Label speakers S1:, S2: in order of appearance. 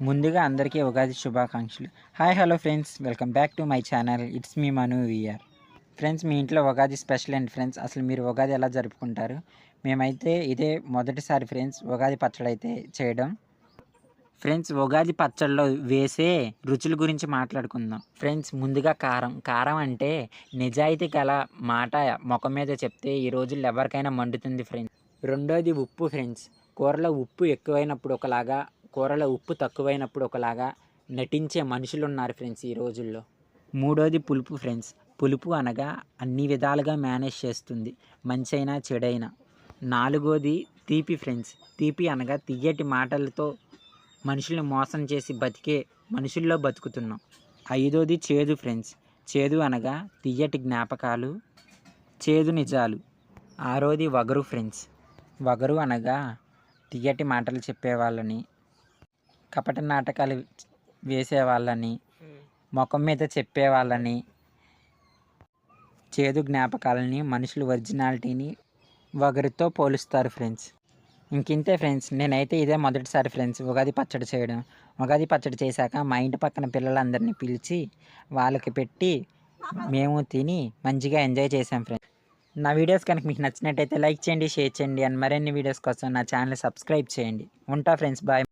S1: ముందుగా అందరికీ ఉగాది శుభాకాంక్షలు. Hi hello friends, welcome back to my channel. It's me Manu VR. Friends, మీ ఇంట్లో ఉగాది స్పెషల్ ఏంటి ఫ్రెండ్స్? అసలు మీరు ఉగాది ఎలా జరుపుకుంటారు? మేమైతే ఇదే మొదటిసారి ఫ్రెండ్స్ ఉగాది పచ్చడి అయితే చేయడం. ఫ్రెండ్స్, ఉగాది పచ్చడిలో వేసే రుచుల గురించి మాట్లాడుకుందాం. ఫ్రెండ్స్, ముందుగా కారం అంటే నిజాయితీ గల మాట ముఖం మీద చెప్తే ఈ రోజుల్లో ఎవరికైనా మండుతుంది ఫ్రెండ్స్. రెండోది ఉప్పు ఫ్రెండ్స్. కూరలో ఉప్పు ఎక్కువైనప్పుడు ఒకలాగా, కూరలో ఉప్పు తక్కువైనప్పుడు ఒకలాగా నటించే మనుషులు ఉన్నారు ఫ్రెండ్స్ ఈ రోజుల్లో. మూడోది పులుపు ఫ్రెండ్స్. పులుపు అనగా అన్ని విధాలుగా మేనేజ్ చేస్తుంది, మంచైనా చెడైనా. నాలుగోది తీపి ఫ్రెండ్స్. తీపి అనగా తియ్యటి మాటలతో మనుషుల్ని మోసం చేసి బతికే మనుషుల్లో బతుకుతున్నాం. ఐదోది చేదు ఫ్రెండ్స్. చేదు అనగా తియ్యటి జ్ఞాపకాలు, చేదు నిజాలు. ఆరోది వగరు ఫ్రెండ్స్. వగరు అనగా తియ్యటి మాటలు చెప్పేవాళ్ళని, కపట నాటకాలు వేసేవాళ్ళని, ముఖం మీద చెప్పేవాళ్ళని, చేదు జ్ఞాపకాలని, మనుషుల ఒరిజినాలిటీని వగరుతో పోలుస్తారు ఫ్రెండ్స్. ఇంకింతే ఫ్రెండ్స్. నేనైతే ఇదే మొదటిసారి ఫ్రెండ్స్ ఉగాది పచ్చడి చేయడం. ఉగాది పచ్చడి చేశాక మా ఇంటి పక్కన పిల్లలందరినీ పిలిచి వాళ్ళకి పెట్టి మేము తిని మంచిగా ఎంజాయ్ చేసాం ఫ్రెండ్స్. నా వీడియోస్ కనుక మీకు నచ్చినట్టయితే లైక్ చేయండి, షేర్ చేయండి. అండ్ మరిన్ని వీడియోస్ కోసం నా ఛానల్ సబ్స్క్రైబ్ చేయండి. ఉంటా ఫ్రెండ్స్, బాయ్.